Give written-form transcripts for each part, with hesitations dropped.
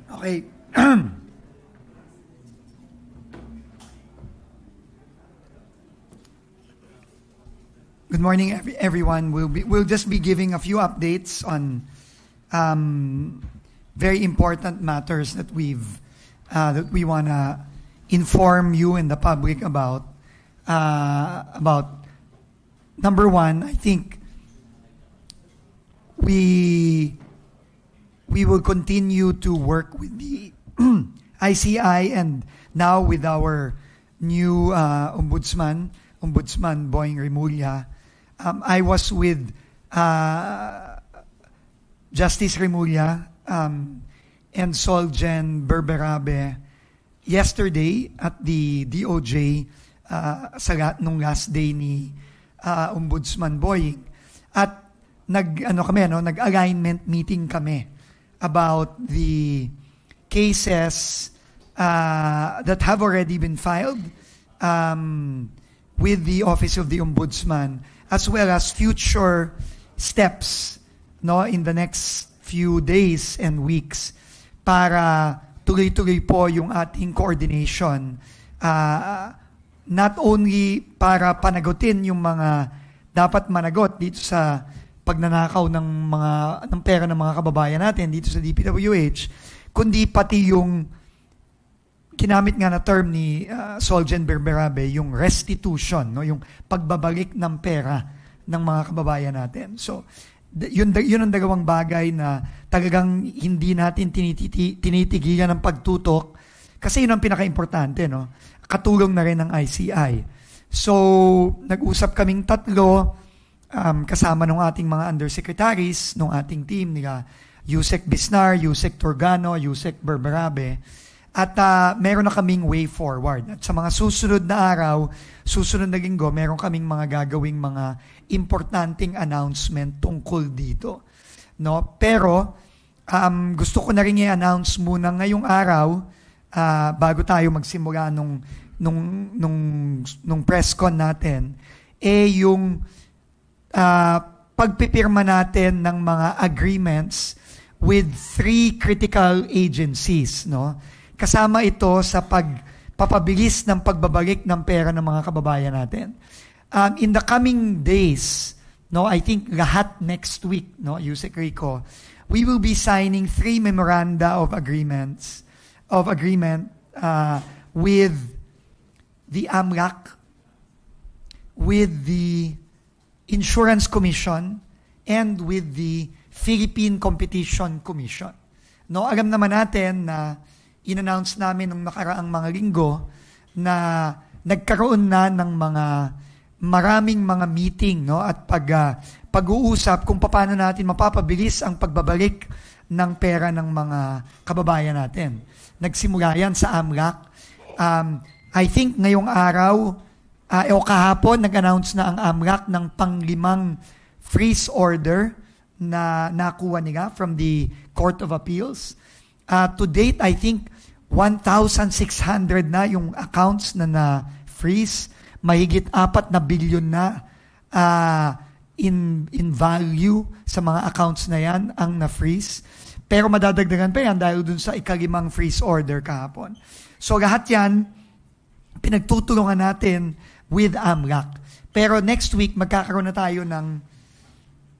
Okay. Good morning, everyone. We'll just be giving a few updates on very important matters that we wanna inform you and the public about. Number one, I think we will continue to work with the ICI and now with our new Ombudsman Boying Remulla. I was with Justice Remulla and Solgen Berberabe yesterday at the DOJ nung last day ni Ombudsman Boying. At nag-alignment meeting kami about the cases that have already been filed with the Office of the Ombudsman, as well as future steps in the next few days and weeks para tuloy-tuloy po yung ating coordination, not only para panagutin yung mga dapat managot dito sa pagnanakaw ng pera ng mga kababayan natin dito sa DPWH, kundi pati yung ginamit nga na term ni Solgen Berberabe, yung restitution, yung pagbabalik ng pera ng mga kababayan natin. So, yun ang dalawang bagay na talagang hindi natin tinitigilan ng pagtutok kasi yun ang pinaka-importante, katulong na rin ng ICI. So, nag-usap kaming tatlo, kasama ng ating mga undersecretaries, ng ating team, nila Yusek Bisnar, Yusek Torgano, Yusek Berberabe, at meron na kaming way forward. At sa mga susunod na araw, susunod na linggo, meron kaming mga gagawing mga importanteng announcement tungkol dito. Pero, gusto ko na rin i-announce muna ngayong araw, bago tayo magsimula nung press con natin, yung pagpipirma natin ng mga agreements with 3 critical agencies, Kasama ito sa pagpapabilis ng pagbabalik ng pera ng mga kababayan natin. In the coming days, I think lahat next week, Yusek Rico, we will be signing 3 memoranda of agreement with the AMLAC, with the Insurance Commission, and with the Philippine Competition Commission. Alam naman natin na in-announce namin nung nakaraang mga linggo na nagkaroon na ng maraming mga meeting at pag-uusap kung paano natin mapapabilis ang pagbabalik ng pera ng mga kababayan natin. Nagsimula yan sa AMLAC. I think ngayong araw, kahapon, nag-announce na ang AMLAC ng pang-5 freeze order na nakuha nila from the Court of Appeals. To date, I think 1,600 na yung accounts na na-freeze. Mahigit 4 na billion na in value sa mga accounts na yan ang na-freeze. Pero madadagdagan pa yan dahil dun sa 5 freeze order kahapon. So lahat yan, pinagtutulungan natin with AMLAC. Pero next week, magkakaroon na tayo ng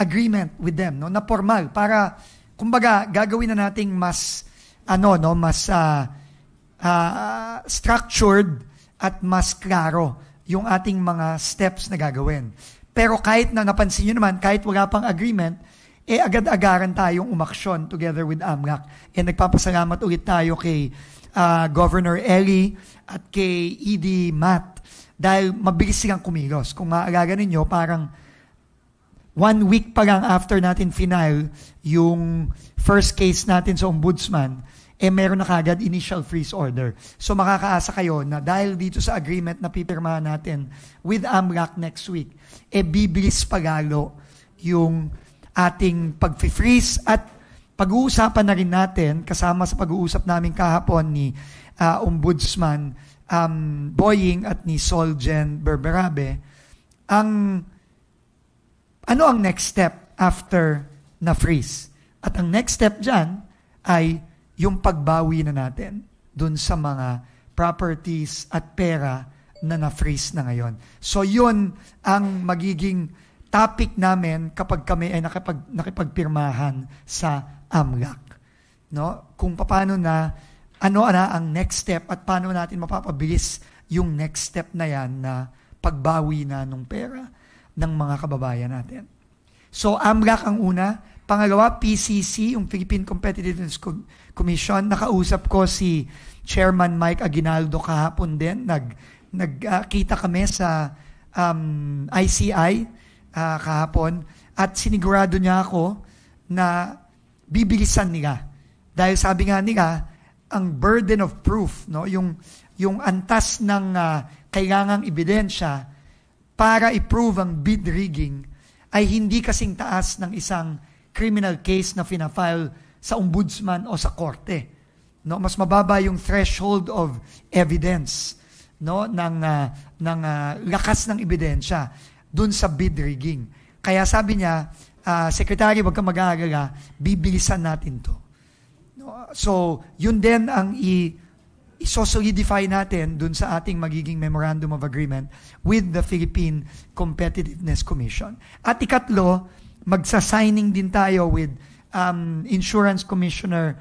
agreement with them, na formal, para, kumbaga, gagawin na nating mas structured at mas klaro yung ating mga steps na gagawin. Pero kahit na napansin nyo naman, kahit wala pang agreement, agad-agaran tayong umaksyon together with AMLAC. Nagpapasalamat ulit tayo kay Governor Eli at kay ED Matt dahil mabilis silang kumilos. Kung maaalala ninyo, parang 1 week pa lang after natin final yung first case natin sa Ombudsman, meron na kagad initial freeze order. So makakaasa kayo na dahil dito sa agreement na pipirmahan natin with AMLAC next week, bibilis pagalo yung ating pag-freeze at pag-uusapan na rin natin, kasama sa pag-uusap namin kahapon ni Ombudsman Boying at ni Solgen Berberabe, ano ang next step after na-freeze? At ang next step dyan ay yung pagbawi na natin dun sa mga properties at pera na na-freeze na ngayon. So yun ang magiging topic namin kapag kami ay nakipagpirmahan sa AMLAC. No? Kung paano na, ano na ang next step at paano natin mapapabilis yung next step na yan na pagbawi na ng pera ng mga kababayan natin. So AMLAC ang una. Pangalawa, PCC, yung Philippine Competitiveness Commission. Nakausap ko si Chairman Mike Aguinaldo kahapon din. Nagkita kami sa ICI kahapon at sinigurado niya ako na bibilisan nila. Dahil sabi nga nila, ang burden of proof, no, yung antas ng kailangang ebidensya para i-prove ang bid rigging ay hindi kasing taas ng isang criminal case na fina-file sa ombudsman o sa korte. No, mas mababa yung threshold of evidence, no, ng lakas ng ebidensya dun sa bid rigging. Kaya sabi niya, Secretary, wag kang mag-aalala, bibilisan natin to. No, so, yun din ang i-solidify natin dun sa ating magiging Memorandum of Agreement with the Philippine Competitiveness Commission. At ikatlo, magsa-signing din tayo with Insurance Commissioner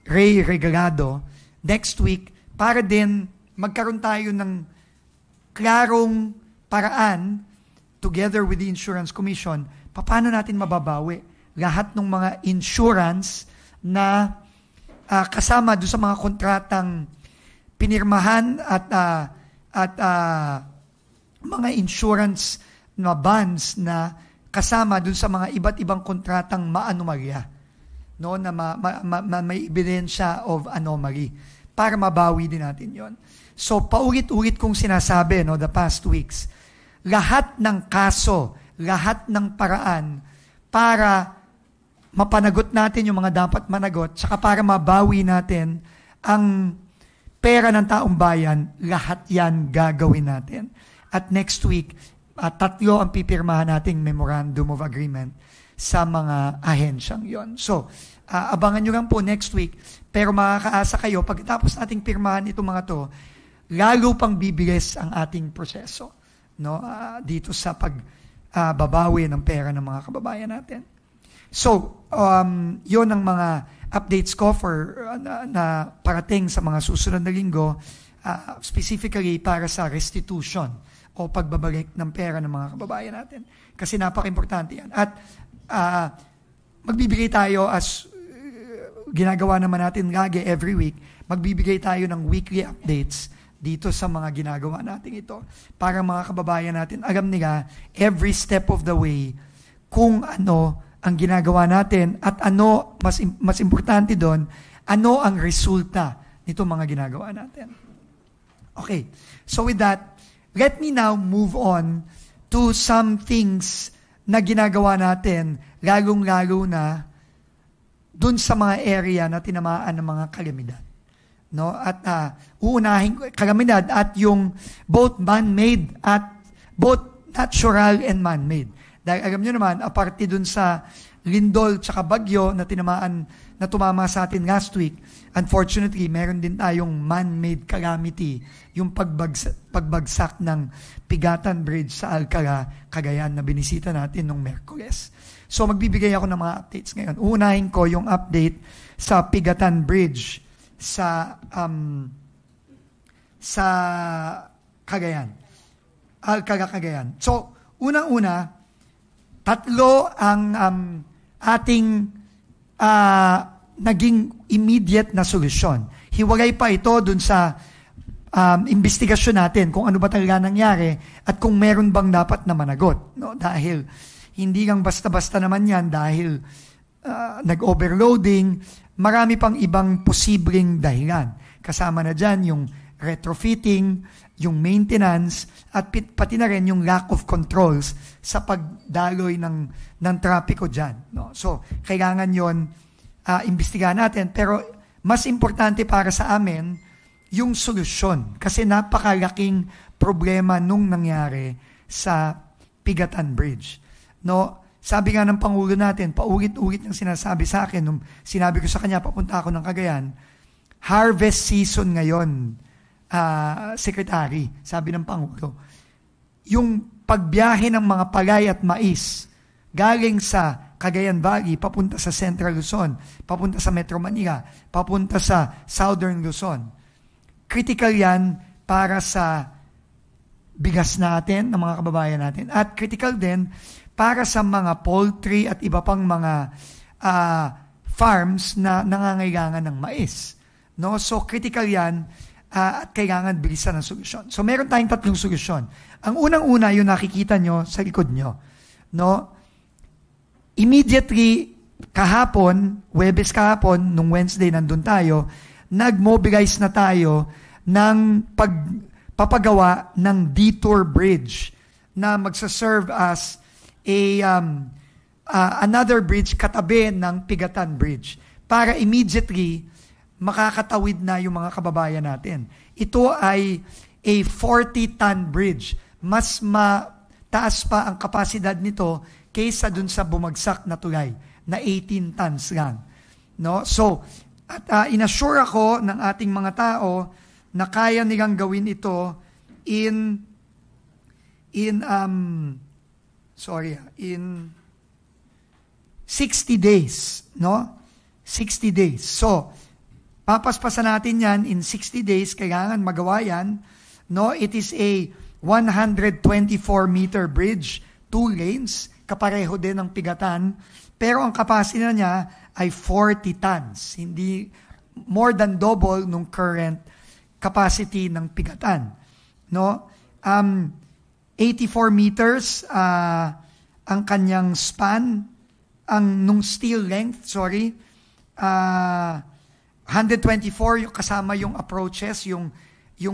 Ray Regalado next week para din magkaroon tayo ng klarong paraan together with the Insurance Commission paano natin mababawi lahat ng mga insurance na kasama doon sa mga kontratang pinirmahan at mga insurance na bonds na kasama dun sa mga iba't ibang kontratang ma-anomalya, no, na may ebidensya of anomaly para mabawi din natin yon. So paulit-ulit kong sinasabi, no, the past weeks, lahat ng kaso, lahat ng paraan para mapanagot natin yung mga dapat managot, saka para mabawi natin ang pera ng taong bayan, lahat yan gagawin natin. At next week, 3 ang pipirmahan nating Memorandum of Agreement sa mga ahensyang yon. So, abangan nyo lang po next week, pero makakaasa kayo, pagkatapos nating pirmahan itong mga to, lalo pang bibilis ang ating proseso, no, dito sa pagbabawi ng pera ng mga kababayan natin. So, yon ang mga updates ko for na parating sa mga susunod na linggo, specifically para sa restitution o pagbabalik ng pera ng mga kababayan natin. Kasi napaka-importante yan. At magbibigay tayo as ginagawa naman natin lagi every week, magbibigay tayo ng weekly updates dito sa mga ginagawa natin ito. Para mga kababayan natin, alam nila every step of the way kung ano ang ginagawa natin at ano, mas importante doon, ano ang resulta nito mga ginagawa natin. Okay, so with that, let me now move on to some things na ginagawa natin, lalong-lalo na dun sa mga area na tinamaan ng mga kalamidad. No? At uunahin kalamidad at yung both man-made at both natural and man-made. Dahil alam nyo naman, aparte dun sa lindol tsaka bagyo na tumama sa atin last week, unfortunately, meron din tayong man-made calamity, yung pagbagsak ng Pigatan Bridge sa Alcala, Cagayan na binisita natin nung Merkules. So magbibigay ako ng mga updates ngayon. Unahin ko yung update sa Pigatan Bridge sa Cagayan. Alcala, Cagayan. So, unang-una, 3 ang ating naging immediate na solusyon. Hiwalay pa ito dun sa investigasyon natin kung ano ba talaga nangyari at kung meron bang dapat na managot. No? Dahil hindi lang basta-basta naman yan dahil nag-overloading, marami pang ibang posibleng dahilan. Kasama na dyan yung retrofitting, yung maintenance, at pati na rin yung lack of controls sa pagdaloy ng trapiko dyan. No? So, kailangan yon imbestigahan natin. Pero mas importante para sa amin, yung solusyon. Kasi napakalaking problema nung nangyari sa Pigatan Bridge. No? Sabi nga ng Pangulo natin, paulit-ulit niyang sinasabi sa akin, nung sinabi ko sa kanya, papunta ako ng Cagayan, harvest season ngayon, Secretary, sabi ng Pangulo. Yung pagbiyahe ng mga palay at mais, galing sa Cagayan Valley, papunta sa Central Luzon, papunta sa Metro Manila, papunta sa Southern Luzon. Critical yan para sa bigas natin, ng mga kababayan natin. At critical din para sa mga poultry at iba pang mga farms na nangangailangan ng mais. No? So critical yan at kailangan bilisan ng solusyon. So meron tayong 3 solusyon. Ang unang-una, yung nakikita nyo sa likod nyo. No? Immediately, kahapon, Huwebes kahapon, nung Wednesday nandun tayo, nag-mobilize na tayo ng pagpapagawa ng detour bridge na magsaserve as another bridge katabi ng Pigatan Bridge para immediately makakatawid na yung mga kababayan natin. Ito ay a 40-ton bridge. Mas mataas pa ang kapasidad nito kaysa dun sa bumagsak na tulay na 18 tons lang. No? So, at inassure ako ng ating mga tao na kaya nilang gawin ito in 60 days, no? 60 days. So, papaspasan natin yan in 60 days, kailangan magawa yan, no? It is a 124-meter bridge, 2 lanes, kapareho din ng Pigatan, pero ang capacity na niya ay 40 tons, hindi more than double nung current capacity ng Pigatan, no? 84 meters ang kanyang span, nung steel length, 124 yung kasama yung approaches, yung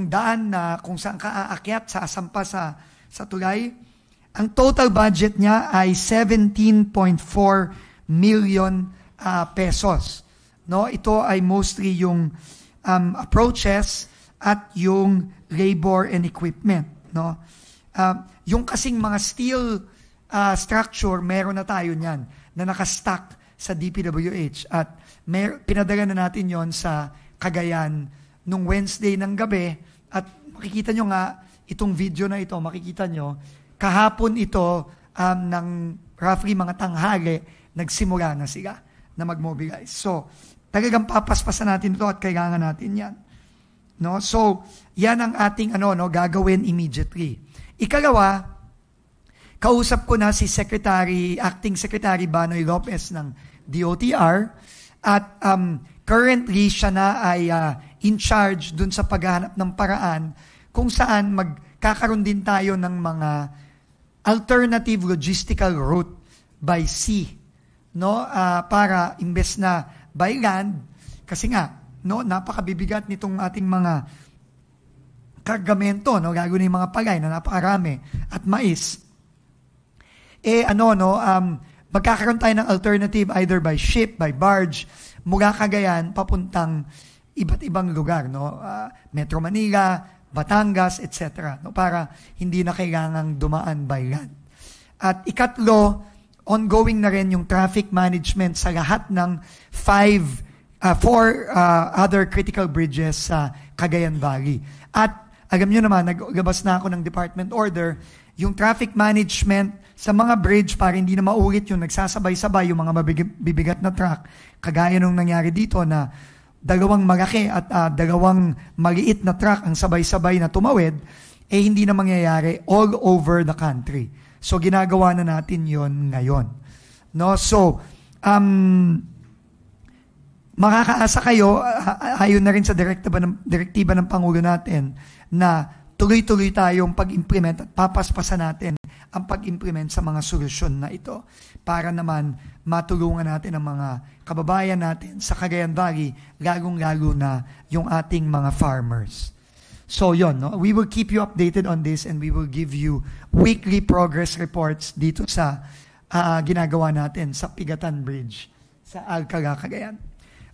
daan na kung saan ka aakyat sa asampa sa tulay. Ang total budget niya ay 17.4 million pesos. No, ito ay mostly yung approaches at yung labor and equipment, no. Yung kasing mga steel structure, meron na tayo niyan na nakastack sa DPWH at pinadala na natin yon sa Cagayan nung Wednesday ng gabi at makikita nyo nga itong video na ito, makikita nyo kahapon ito ng roughly mga tanghali nagsimula na sila na mag-mobilize. So, talagang papaspasan natin ito at kailangan natin yan. No? So, yan ang ating gagawin immediately. Ikalawa, kausap ko na si Acting Secretary Banoy Lopez ng DOTR at currently siya na ay in charge dun sa paghahanap ng paraan kung saan magkakaroon din tayo ng mga alternative logistical route by sea, no? Para imbes na by land, kasi nga, no, napakabibigat nitong ating mga kargamento, no, lalo na yung mga palay na napakarami at mais. Magkakaroon tayo ng alternative either by ship, by barge, mula Cagayan papuntang iba't ibang lugar, no? Metro Manila, Batangas, etc. No? Para hindi na kailangang dumaan by land. At ikatlo, ongoing na rin yung traffic management sa lahat ng 4 other critical bridges sa Cagayan Valley. At alam nyo naman, naglabas na ako ng department order, yung traffic management sa mga bridge para hindi na maulit yung nagsasabay-sabay yung mga mabibigat na truck, kagaya nung nangyari dito na 2 malaki at 2 maliit na truck ang sabay-sabay na tumawid, hindi na mangyayari all over the country. So, ginagawa na natin yon ngayon. No? So, makakaasa kayo, ayon na rin sa direktiba ng Pangulo natin, na tuloy-tuloy tayong pag-implement at papaspasan natin ang pag-implement sa mga solusyon na ito para naman matulungan natin ang mga kababayan natin sa Cagayan Valley, lalong-lalo na yung ating mga farmers. So yon, no? We will keep you updated on this and we will give you weekly progress reports dito sa ginagawa natin sa Pigatan Bridge sa Alcala, Cagayan.